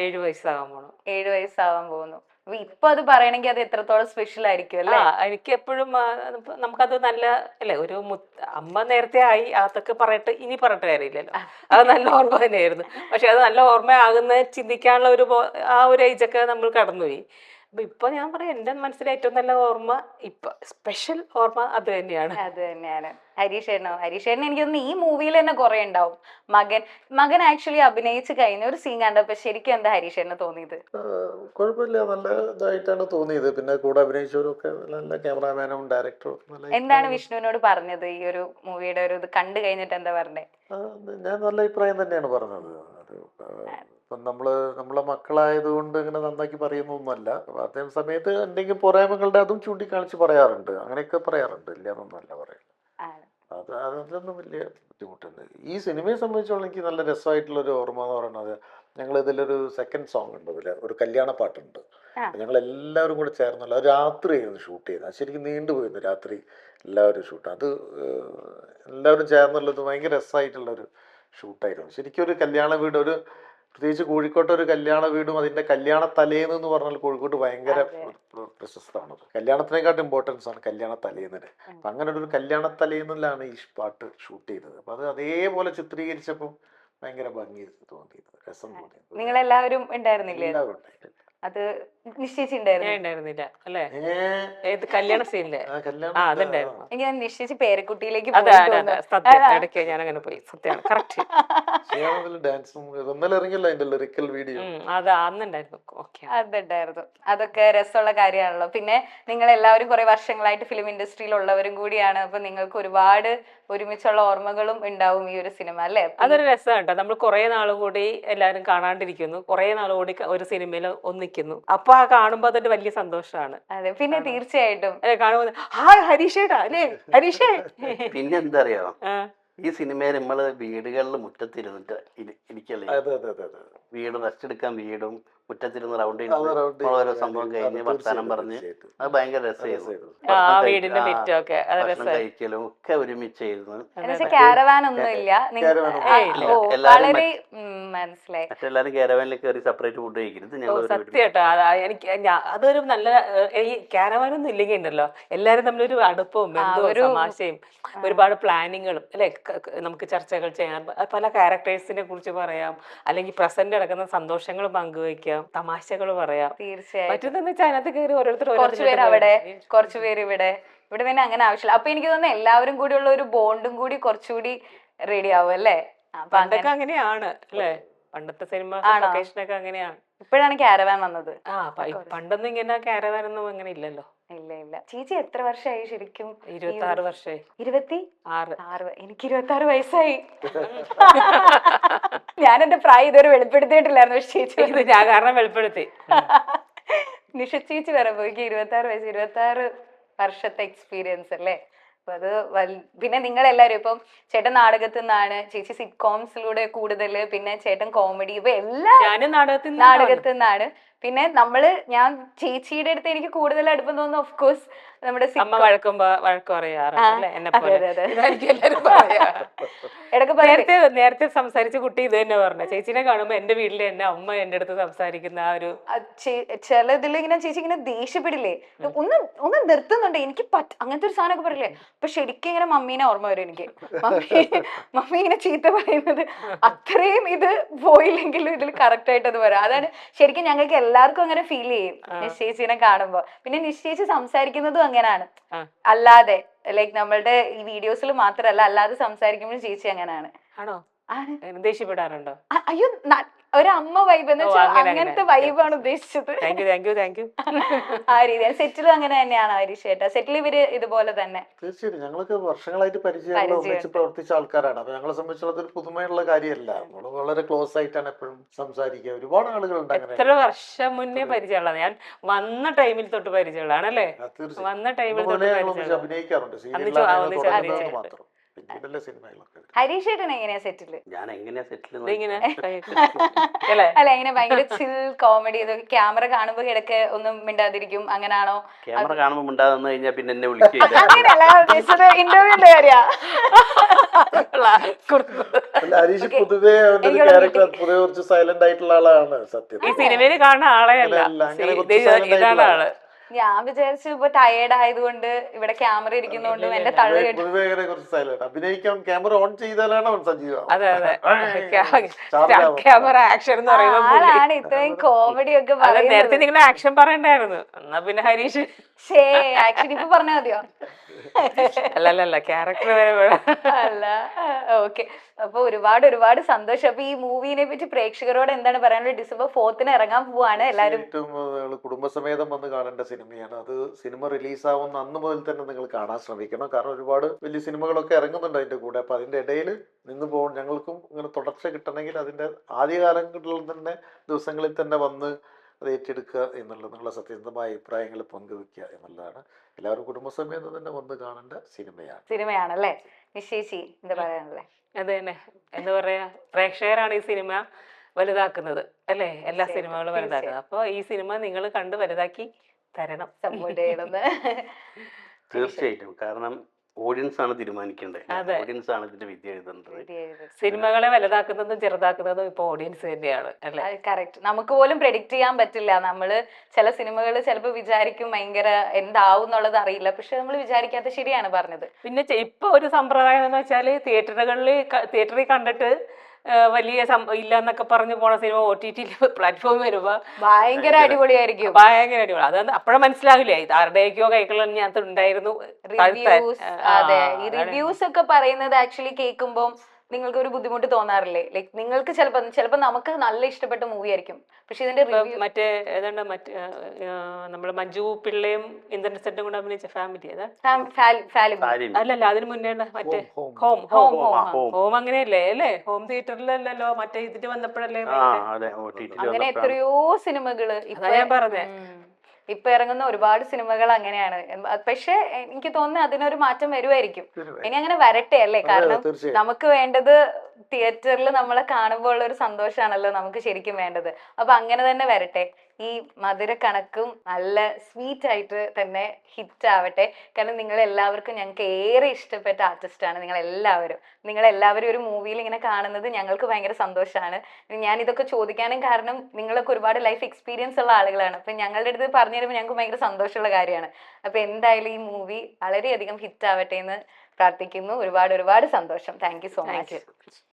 7 വയസ്സാകാൻ പോണു. 7 വയസ്സാവാൻ പോകുന്നു. അപ്പൊ ഇപ്പൊ അത് പറയണെങ്കിൽ അത് എത്രത്തോളം സ്പെഷ്യൽ ആയിരിക്കും അല്ലേ? എനിക്ക് എപ്പോഴും നമുക്കത് നല്ല അല്ലെ, ഒരു അമ്മ നേരത്തെ ആയി അതൊക്കെ പറയട്ടെ, ഇനി പറയട്ടെ കാര്യമില്ലല്ലോ. അത് നല്ല ഓർമ്മ തന്നെയായിരുന്നു. പക്ഷെ അത് നല്ല ഓർമ്മ ആകുന്ന ചിന്തിക്കാനുള്ള ആ ഒരു ഏജൊക്കെ നമ്മൾ കടന്നുപോയി. അപ്പൊ ഇപ്പൊ ഞാൻ പറയാം എന്റെ മനസ്സിലെ ഏറ്റവും നല്ല ഓർമ്മ ഇപ്പൊ സ്പെഷ്യൽ ഓർമ്മ അത് തന്നെയാണ്. അത് തന്നെയാണ്. ഹരീഷേട്ടനോ? ഹരീഷേട്ടൻ എനിക്ക് തോന്നുന്നു ഈ മൂവിയിൽ തന്നെ കുറെ ഉണ്ടാവും. മകൻ ആക്ച്വലി അഭിനയിച്ച് കഴിഞ്ഞ ഒരു സീൻ കണ്ടപ്പോ ശരിക്കും എന്താ ഹരീഷേട്ടന് തോന്നിയത്? കുഴപ്പമില്ല, നല്ല ഇതായിട്ടാണ് തോന്നിയത്. പിന്നെ കൂടെ അഭിനയിച്ചവരൊക്കെ നല്ല ക്യാമറാമാനും ഡയറക്ടറും നല്ല എന്താണ് വിഷ്ണുവിനോട് പറഞ്ഞത് ഈ ഒരു മൂവിയുടെ ഒരു ഇത് കണ്ടു കഴിഞ്ഞിട്ട് എന്താ പറഞ്ഞേ? ഞാൻ നല്ല അഭിപ്രായം തന്നെയാണ് പറഞ്ഞത്. അത് ഇപ്പം നമ്മളെ മക്കളായതുകൊണ്ട് ഇങ്ങനെ നന്നാക്കി പറയുന്നൊന്നുമല്ല. അതേ സമയത്ത് എന്തെങ്കിലും പോരായ്മകളുടെ അതും ചൂണ്ടിക്കാണിച്ച് പറയാറുണ്ട്, അങ്ങനെയൊക്കെ പറയാറുണ്ട്, ഇല്ല എന്നൊന്നുമല്ല പറയുന്നത്. അതൊന്നും വലിയ ബുദ്ധിമുട്ടുണ്ട്. ഈ സിനിമയെ സംബന്ധിച്ചോളം എനിക്ക് നല്ല രസമായിട്ടുള്ളൊരു ഓർമ്മ എന്ന് പറയുന്നത്, ഞങ്ങൾ ഇതിലൊരു സെക്കൻഡ് സോങ് ഉണ്ട്, ഇതിൽ ഒരു കല്യാണ പാട്ടുണ്ട്. ഞങ്ങൾ എല്ലാവരും കൂടെ ചേർന്നുള്ള രാത്രിയായിരുന്നു ഷൂട്ട് ചെയ്തത്. ശരിക്കും നീണ്ടുപോയിരുന്നു രാത്രി എല്ലാവരും ഷൂട്ട്. അത് എല്ലാവരും ചേർന്നുള്ളത് ഭയങ്കര രസമായിട്ടുള്ളൊരു ഷൂട്ടായിരുന്നു. ശരിക്കും ഒരു കല്യാണ വീട്, ഒരു പ്രത്യേകിച്ച് കോഴിക്കോട്ടെ ഒരു കല്യാണ വീടും അതിൻ്റെ കല്യാണ തലേന്ന് എന്ന് പറഞ്ഞാൽ കോഴിക്കോട്ട് ഭയങ്കര പ്രശസ്തമാണ്. കല്യാണത്തിനെക്കാട്ടും ഇമ്പോർട്ടൻസ് ആണ് കല്യാണ തലേന്നിന്. അപ്പം അങ്ങനെ ഒരു കല്യാണ തലേന്നിലാണ് ഈ പാട്ട് ഷൂട്ട് ചെയ്തത്. അപ്പം അത് അതേപോലെ ചിത്രീകരിച്ചപ്പം ഭയങ്കര ഭംഗി തോന്നിയത്, രസം തോന്നിയത്. നിങ്ങളെല്ലാവരും ഉണ്ടായിരുന്നില്ലേ? എല്ലാവരും ഉണ്ടായിരുന്നു. അത് നിശ്ചയിച്ചിട്ടുണ്ടായിരുന്നു? ഞാൻ ഉണ്ടായിരുന്നില്ല അല്ലേ? ഏത് കല്യാണ സീനില്? അതുണ്ടായിരുന്നു. എനിക്ക് നിശ്ചയിച്ച് പേരക്കുട്ടിയിലേക്ക് അതെ സത്യം, ഇടയ്ക്ക് ഞാൻ അങ്ങനെ പോയി. സത്യമാണ്, കറക്റ്റ്. ഡാൻസും ഇന്നലെ ഇറങ്ങിയല്ലോ അതിന്റെ ലിറിക്കൽ വീഡിയോ. അത് അന്നുണ്ടായിരുന്നു. ഓക്കെ, അതുണ്ടായിരുന്നു. അതൊക്കെ രസമുള്ള കാര്യമാണല്ലോ. പിന്നെ നിങ്ങൾ എല്ലാവരും കുറെ വർഷങ്ങളായിട്ട് ഫിലിം ഇൻഡസ്ട്രിയിൽ ഉള്ളവരും കൂടിയാണ്. അപ്പൊ നിങ്ങൾക്ക് ഒരുപാട് ഒരുമിച്ചുള്ള ഓർമ്മകളും ഉണ്ടാവും ഈ ഒരു സിനിമ, അല്ലേ? അതൊരു രസമാണ്. നമ്മൾ കുറെ നാൾ കൂടി എല്ലാവരും കാണാണ്ടിരിക്കുന്നു, കുറെ നാൾ കൂടി ഒരു സിനിമയിൽ ഒന്നിക്കുന്നു. അപ്പൊ ആ കാണുമ്പോ അതൊരു വലിയ സന്തോഷമാണ്. അതെ, പിന്നെ തീർച്ചയായിട്ടും അല്ലെ കാണുമ്പോ ഹായ് ഹരീഷേട്ടാ അല്ലേ, ഹരീഷേ. പിന്നെ എന്താ അറിയോ, ഈ സിനിമയിൽ നമ്മള് വീടുകളിൽ മുറ്റത്തിരുന്നിട്ട് ഇരിക്കല്ലേ, വീട് റെസ്റ്റ് എടുക്കാൻ വീടും മുറ്റത്തിരുന്ന് റൗണ്ട് ഓരോ സംഭവം കഴിഞ്ഞ് വർത്താനം പറഞ്ഞ് അത് ഭയങ്കര രസമായിരുന്നു. ഭക്ഷണം കഴിക്കലും ഒക്കെ ഒരുമിച്ചായിരുന്നു. ക്യാരവാൻ ഒന്നും ഇല്ല, വളരെ മനസ്സിലായി. മറ്റെല്ലാരും ക്യാരവാനിൽ കയറി സെപ്പറേറ്റ് ഫുഡ് കഴിക്കരുത്. സത്യമായിട്ടോ, എനിക്ക് അതൊരു നല്ല ഈ ക്യാരവാനൊന്നും ഇല്ലെങ്കിൽ ഉണ്ടല്ലോ എല്ലാരും തമ്മിലൊരു അടുപ്പവും ബന്ധവും തമാശയും ഒരുപാട് പ്ലാനിങ്ങുകളും അല്ലെ, നമുക്ക് ചർച്ചകൾ ചെയ്യാൻ, പല ക്യാരക്ടേഴ്സിനെ കുറിച്ച് പറയാം, അല്ലെങ്കിൽ പ്രസന്റ് നടക്കുന്ന സന്തോഷങ്ങൾ പങ്കുവയ്ക്കാം, തമാശകൾ പറയാം. തീർച്ചയായും. മറ്റേതെന്ന് വെച്ചാൽ അതിനകത്ത് കയറി ഓരോരുത്തർ കുറച്ചുപേര് അവിടെ, കുറച്ചുപേര് ഇവിടെ പിന്നെ അങ്ങനെ ആവശ്യമില്ല. അപ്പൊ എനിക്ക് തോന്നുന്നു എല്ലാവരും കൂടി ഉള്ള ഒരു ബോണ്ടും കൂടി കുറച്ചുകൂടി റെഡി ആവും, അല്ലേ? പണ്ടൊക്കെ അങ്ങനെയാണ് അല്ലേ, പണ്ടത്തെ സിനിമ ലൊക്കേഷനൊക്കെ അങ്ങനെയാണ്. ഇപ്പോഴാണ് ക്യാരവാൻ വന്നത്. പണ്ടൊന്നും ഇങ്ങനെ ക്യാരവാൻ ഒന്നും അങ്ങനെ ഇല്ലല്ലോ. ഇല്ല. ചേച്ചി എത്ര വർഷമായി ശരിക്കും? 26 വർഷമായി. 26. എനിക്ക് 26 വയസ്സായി. ഞാൻ എന്റെ പ്രായം ഇതുവരെ വെളിപ്പെടുത്തിയിട്ടില്ലായിരുന്നു. പക്ഷെ ചേച്ചി ഞാൻ കാരണം വെളിപ്പെടുത്തി. നിഷ ചേച്ചി പറയുമ്പോ എനിക്ക് 26 വയസ്സ്, 26 വർഷത്തെ എക്സ്പീരിയൻസ് അല്ലേ. അപ്പൊ അത് പിന്നെ നിങ്ങളെല്ലാരും ഇപ്പം ചേട്ടൻ നാടകത്തിൽ നിന്നാണ്, ചേച്ചി സിറ്റ്കോംസിലൂടെ കൂടുതല്, പിന്നെ ചേട്ടൻ കോമഡി, ഇപ്പൊ എല്ലാം നാടകത്തിൽ നിന്നാണ്. പിന്നെ ഞാൻ ചേച്ചിയുടെ അടുത്ത് എനിക്ക് കൂടുതൽ അടുപ്പം തോന്നുന്നു ഓഫ് കോഴ്സ് നമ്മുടെ വഴക്ക് നേരത്തെ സംസാരിച്ച കുട്ടി ഇത് തന്നെ പറഞ്ഞു, ചേച്ചിനെ കാണുമ്പോ എന്റെ വീട്ടിലെ എന്നെ അമ്മ എന്റെ അടുത്ത് സംസാരിക്കുന്ന ആ ഒരു ചിലതിൽ ഇങ്ങനെ ചേച്ചി ഇങ്ങനെ ദേഷ്യപ്പെടില്ലേ, ഒന്ന് നിർത്തുന്നുണ്ട് എനിക്ക് അങ്ങനത്തെ ഒരു സാധനമൊക്കെ പറയില്ലേ. അപ്പൊ ശരിക്കും ഇങ്ങനെ മമ്മീനെ ഓർമ്മ വരും എനിക്ക്. മമ്മി ഇങ്ങനെ ചീത്ത പറയുന്നത് അത്രയും ഇത് പോയില്ലെങ്കിലും ഇതിൽ കറക്റ്റ് ആയിട്ട് അത് വരാം. അതാണ് ശരിക്കും ഞങ്ങൾക്ക് എല്ലാവർക്കും അങ്ങനെ ഫീൽ ചെയ്യും നിശ്ചയിച്ചിനെ കാണുമ്പോ. പിന്നെ നിശ്ചയിച്ച് സംസാരിക്കുന്നതും അങ്ങനെയാണ്, അല്ലാതെ ലൈക്ക് നമ്മളുടെ ഈ വീഡിയോസിൽ മാത്രല്ല അല്ലാതെ സംസാരിക്കുമ്പോഴും ചേച്ചി അങ്ങനെയാണ്. ആണോ? ദേഷ്യപ്പെടാറുണ്ടോ? അയ്യോ, ഒരു അമ്മ വൈബ് എന്ന് വെച്ചാൽ അങ്ങനത്തെ വൈബാണ് ഉദ്ദേശിച്ചത്. ആ രീതിയാണ്. സെറ്റിലും അങ്ങനെ തന്നെയാണ് ഹരീഷേട്ടാ? സെറ്റിൽ ഇവര് ഇതുപോലെ തന്നെ? തീർച്ചയായിട്ടും ഞങ്ങൾക്ക് വർഷങ്ങളായിട്ട് പരിചയം പ്രവർത്തിച്ച ആൾക്കാരാണ്. അപ്പൊ ഞങ്ങളെ സംബന്ധിച്ചുള്ളത് ഒരു പുതുമയുള്ള കാര്യമല്ല. നമ്മൾ വളരെ ക്ലോസ് ആയിട്ടാണ് എപ്പോഴും സംസാരിക്കുക. ഒരുപാട് ആളുകളുണ്ട് അങ്ങനെ. എത്ര വർഷം മുന്നേ പരിചയമുള്ളത്? ഞാൻ വന്ന ടൈമിൽ തൊട്ട് പരിചയമുള്ളതാണ് അല്ലേ? വന്ന ടൈമിൽ തൊട്ട് അഭിനയിക്കാറുണ്ട്. മാത്രം ഹരീഷേട്ടൻ എങ്ങനെയാ സെറ്റില്? ഞാൻ എങ്ങനെയാ സെറ്റിൽ അല്ല ഇങ്ങനെ ഭയങ്കര ചിൽ കോമഡി, ക്യാമറ കാണുമ്പോ ഇടയ്ക്ക് ഒന്നും മിണ്ടാതിരിക്കും, അങ്ങനാണോ? ക്യാമറ കാണുമ്പോ മിണ്ടാതെ വന്നു കഴിഞ്ഞാൽ പിന്നെ എന്നെ വിളിക്കും. അങ്ങനെയല്ല ഉദ്ദേശിച്ചത്, ഇന്റർവ്യൂന്റെ കാര്യ. ഹരീഷ് പൊതുവേ ക്യാരക്ടർ പൊതുവെ കുറച്ച് സൈലന്റ് ആയിട്ടുള്ള ആളാണ്. സത്യം ഈ സിനിമയിൽ കാണുന്ന ആളെ അല്ല, ഇതാണ് ആള്. ഞാൻ വിചാരിച്ചു ഇപ്പൊ ടയേർഡ് ആയതുകൊണ്ട് ഇവിടെ ക്യാമറ ഇരിക്കുന്നോണ്ടും എന്റെ തള്ളു കേട്ടു. പൊതുവേ ഇങ്ങനെ കുറച്ച് സൈലന്റ് അഭിനയിക്കാൻ ക്യാമറ ഓൺ ചെയ്താലാണ് അവൻ സജീവം. അതെ അതെ ചാർജ് ക്യാമറ ആക്ഷൻ എന്ന് പറയുമ്പോൾ പുള്ളി. ആളാണ് ഇത്രയും കോമഡി ഒക്കെ അല്ല നേരത്തെ പറയുന്നത്. നിങ്ങൾ ആക്ഷൻ പറയണ്ടായിരുന്നു, എന്നാ പിന്നെ ഹരീഷ്. ഷേ ആക്ച്വലി ഇപ്പൊ പറഞ്ഞാൽ മതിയോ? അല്ലല്ല ക്യാരക്ടർ വരെ വേണം. അല്ല, ഓക്കെ. അപ്പൊ ഒരുപാട് ഒരുപാട് സന്തോഷം. അപ്പൊ ഈ മൂവിനെ പറ്റി പ്രേക്ഷകരോട് എന്താണ് പറയാനുള്ളത്? December 4th ഇറങ്ങാൻ പോവാണ് എല്ലാരും. ഏറ്റവും കുടുംബസമേതം വന്ന് കാണേണ്ട സിനിമയാണ് അത്. സിനിമ റിലീസാവുന്ന അന്ന് മുതൽ തന്നെ നിങ്ങൾ കാണാൻ ശ്രമിക്കണം. കാരണം ഒരുപാട് വലിയ സിനിമകളൊക്കെ ഇറങ്ങുന്നുണ്ട് അതിന്റെ കൂടെ. അപ്പൊ അതിന്റെ ഇടയിൽ നിന്ന് പോകും. ഞങ്ങൾക്കും ഇങ്ങനെ തുടർച്ച കിട്ടണമെങ്കിൽ അതിന്റെ ആദ്യകാലങ്ങളിൽ തന്നെ ദിവസങ്ങളിൽ തന്നെ വന്ന് അത് ഏറ്റെടുക്കുക എന്നുള്ളത്, നിങ്ങളുടെ സത്യസന്ധമായ അഭിപ്രായങ്ങൾ പങ്കുവെക്കുക എന്നുള്ളതാണ്. എല്ലാവരും കുടുംബസമേതം തന്നെ വന്ന് കാണേണ്ട സിനിമയാണല്ലേ? നിശ്ചയിച്ചി എന്താ പറയാനല്ലേ? അത് തന്നെ, എന്താ പറയാ, പ്രേക്ഷകരാണ് ഈ സിനിമ വലുതാക്കുന്നത് അല്ലേ? എല്ലാ സിനിമകളും വലുതാക്കുന്നത്. അപ്പൊ ഈ സിനിമ നിങ്ങൾ കണ്ട് വലുതാക്കി തരണം, സപ്പോർട്ട് ചെയ്യണമെന്ന്. തീർച്ചയായിട്ടും. കാരണം ഓഡിയൻസ് ആണ് തീരുമാനിക്കേണ്ടത്. അതെ. ഓഡിയൻസ് ആണ് ഇതിന്റെ വിധി എഴുതേണ്ടത്. സിനിമകളെ വലുതാക്കുന്നതും ചെറുതാക്കുന്നതും ഇപ്പൊ ഓഡിയൻസ് തന്നെയാണ് അല്ലെ? കറക്റ്റ്. നമുക്ക് പോലും പ്രെഡിക്റ്റ് ചെയ്യാൻ പറ്റില്ല. നമ്മള് ചില സിനിമകൾ ചിലപ്പോ വിചാരിക്കും ഭയങ്കര എന്താവും എന്നുള്ളത് അറിയില്ല, പക്ഷെ നമ്മൾ വിചാരിക്കാത്ത ശരിയാണ് പറഞ്ഞത്. പിന്നെ ഇപ്പൊ ഒരു സമ്പ്രദായം എന്ന് വെച്ചാല് തിയേറ്ററിൽ കണ്ടിട്ട് വലിയ ഇല്ല എന്നൊക്കെ പറഞ്ഞു പോണ സിനിമ OTT പ്ലാറ്റ്ഫോം വരുമ്പോ ഭയങ്കര അടിപൊളിയായിരിക്കും. ഭയങ്കര അടിപൊളി. അത് അപ്പോഴും മനസ്സിലാവില്ല ഇത് ആരുടെയൊക്കെയോ കൈകളിൽ ഞാൻ ഉണ്ടായിരുന്നു. റിവ്യൂസ്, അതെ, ഈ റിവ്യൂസ് ഒക്കെ പറയുന്നത് ആക്ച്വലി കേൾക്കുമ്പോൾ നിങ്ങൾക്ക് ഒരു ബുദ്ധിമുട്ട് തോന്നാറില്ലേ? ലൈക് നിങ്ങൾക്ക് ചിലപ്പോ നമുക്ക് നല്ല ഇഷ്ടപ്പെട്ട മൂവി ആയിരിക്കും, പക്ഷെ ഇതിന്റെ റിവ്യൂ മറ്റേ ഏതാണ്ട് നമ്മള് മഞ്ജു പിള്ളയും ഇന്ദ്രൻ സെറ്റും കൂടെ അഭിനയിച്ച ഫാമിലി അല്ലല്ല അതിന് മുന്നേ മറ്റേ ഹോം അങ്ങനെയല്ലേ അല്ലേ? ഹോം തിയേറ്ററിലല്ലോ, മറ്റേ ഇതിന് വന്നപ്പോഴല്ലേ അങ്ങനെ എത്രയോ സിനിമകള് ഞാൻ പറഞ്ഞേ. ഇപ്പൊ ഇറങ്ങുന്ന ഒരുപാട് സിനിമകൾ അങ്ങനെയാണ്. പക്ഷെ എനിക്ക് തോന്നുന്നു അതിനൊരു മാറ്റം വരുമായിരിക്കും. ഇനി അങ്ങനെ വരട്ടെ അല്ലേ? കാരണം നമുക്ക് വേണ്ടത് തിയേറ്ററിൽ നമ്മളെ കാണുമ്പോൾ ഉള്ള ഒരു സന്തോഷമാണല്ലോ നമുക്ക് ശരിക്കും വേണ്ടത്. അപ്പൊ അങ്ങനെ തന്നെ വരട്ടെ. ഈ മധുര കണക്കും നല്ല സ്വീറ്റ് ആയിട്ട് തന്നെ ഹിറ്റ് ആവട്ടെ. കാരണം നിങ്ങളെല്ലാവർക്കും ഞങ്ങൾക്ക് ഏറെ ഇഷ്ടപ്പെട്ട ആർട്ടിസ്റ്റാണ് നിങ്ങളെല്ലാവരും ഒരു മൂവിയിൽ ഇങ്ങനെ കാണുന്നത് ഞങ്ങൾക്ക് ഭയങ്കര സന്തോഷമാണ്. ഞാൻ ഇതൊക്കെ ചോദിക്കാനും കാരണം നിങ്ങളൊക്കെ ഒരുപാട് ലൈഫ് എക്സ്പീരിയൻസ് ഉള്ള ആളുകളാണ്. അപ്പൊ ഞങ്ങളുടെ അടുത്ത് പറഞ്ഞു തരുമ്പോൾ ഞങ്ങൾക്ക് ഭയങ്കര സന്തോഷമുള്ള കാര്യമാണ്. അപ്പൊ എന്തായാലും ഈ മൂവി വളരെയധികം ഹിറ്റ് ആവട്ടെ എന്ന് പ്രാർത്ഥിക്കുന്നു. ഒരുപാട് ഒരുപാട് സന്തോഷം. Thank you so much.